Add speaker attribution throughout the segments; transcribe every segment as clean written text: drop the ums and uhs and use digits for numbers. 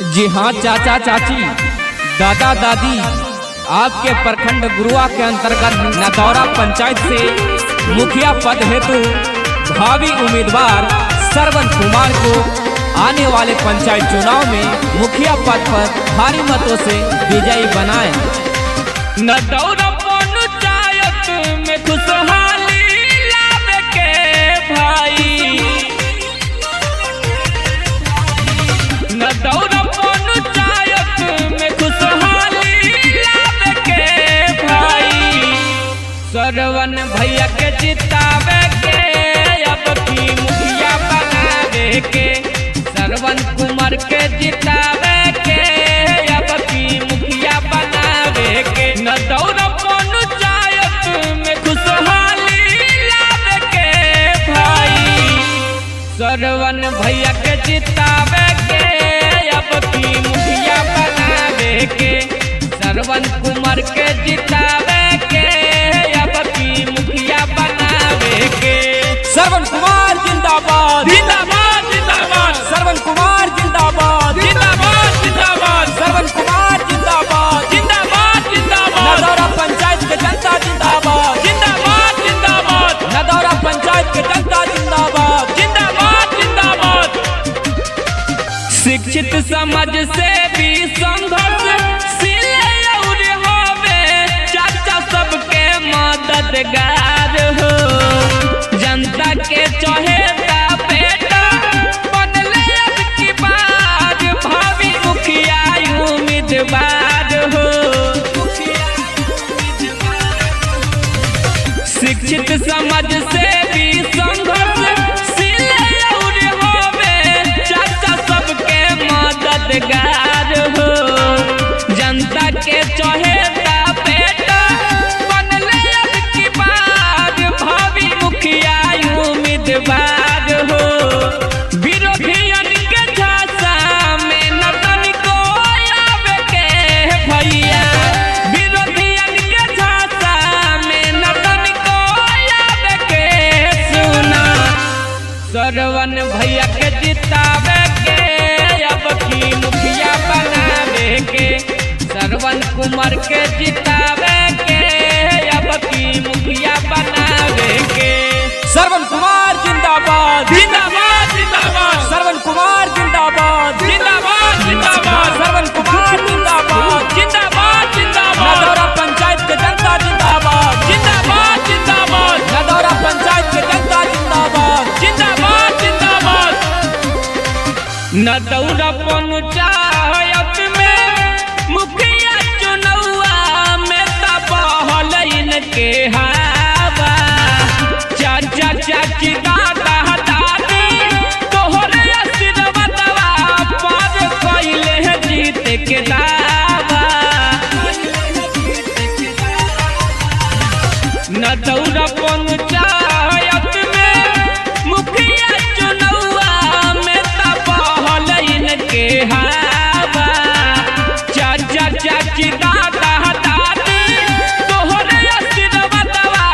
Speaker 1: जी हाँ चाचा चाची दादा दादी, आपके प्रखंड गुरुआ के अंतर्गत नदौरा पंचायत से मुखिया पद हेतु भावी उम्मीदवार श्रवण कुमार को आने वाले पंचायत चुनाव में मुखिया पद पर भारी मतों से विजयी बनाएं।
Speaker 2: नदौरा पंचायत में खुशहाली लावे के भाई, नदौरा पंचायत में खुशहाली लावे के भाई, श्रवण भैया के जितावे के अब की मुखिया बनावे के, श्रवण कुमार के जितावे के अब की मुखिया बनावे के, नदौरा पंचायत में खुशहाली लावे के भाई, श्रवण भैया के जितावे के अब की मुखिया बनावे के, श्रवण कुमार के जितावे के अब की मुखिया बनावे के।
Speaker 1: श्रवण कुमार जिंदाबाद
Speaker 2: जिंदाबाद जिंदाबाद,
Speaker 1: श्रवण कुमार जिंदाबाद
Speaker 2: जिंदाबाद जिंदाबाद,
Speaker 1: श्रवण कुमार जिंदाबाद
Speaker 2: जिंदाबाद जिंदाबाद,
Speaker 1: नदौरा पंचायत के जनता जिंदाबाद
Speaker 2: जिंदाबाद जिंदाबाद,
Speaker 1: नदौरा पंचायत के जनता जिंदाबाद
Speaker 2: जिंदाबाद जिंदाबाद। शिक्षित समाज से भी संघर्षशील और होवे चाचा सबके मददगार हो, जनता के चहेता बेटा बनले अब की बार भावी मुखिया उम्मीदवार हो। शिक्षित समाज से भी संघर्षशील और होवे चाचा सबके मददगार हो, जनता के चहेता बेटा बनले अब की बार भावी मुखिया उम्मीदवार हो। विरोधियन के झांसा में न तनिको आवे के भैया, विरोधियन के झांसा में न तनिको आवे के सुना, श्रवण भैया के जितावे के अब की मुखिया बनावे के, श्रवण कुमार के जितावे के अब की मुखिया बनावे के।
Speaker 1: श्रवण कुमार जिंदाबाद
Speaker 2: जिंदाबाद जिंदाबाद,
Speaker 1: श्रवण कुमार जिंदाबाद
Speaker 2: जिंदाबाद जिंदाबाद,
Speaker 1: श्रवण कुमार जिंदाबाद
Speaker 2: जिंदाबाद जिंदाबाद,
Speaker 1: नदौरा पंचायत के जनता जिंदाबाद
Speaker 2: जिंदाबाद जिंदाबाद,
Speaker 1: नदौरा पंचायत के जनता जिंदाबाद
Speaker 2: जिंदाबाद जिंदाबाद। नदौरा पंचायत में मुखिया चुनौआ में तबाहल इनके हवा, चाचा चाची दादा दादी तोहरे आशीर्वादवा पार कइले है जीत के दावा। नदौरा पंचायत में मुखिया चुनौआ में तबाहल इनके हवा, चाचा चाची दादा दादी तोहरे आशीर्वादवा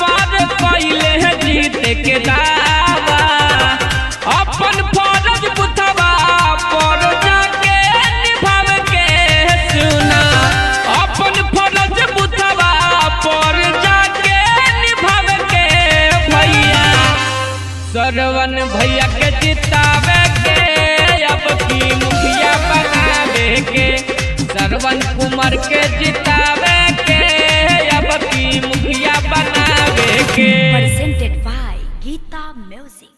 Speaker 2: पार कइले है जीत के दावा। अपन फर्ज बुथवा पर जाके निभाव के सुना, अपन फर्ज बुथवा पर जाके निभाव के भैया, श्रवण भैया के जितावे के अब की मुखिया बनावे के, श्रवण कुमार के जितावे के अब की मुखिया बनावे के।
Speaker 3: Presented by Geeta Music.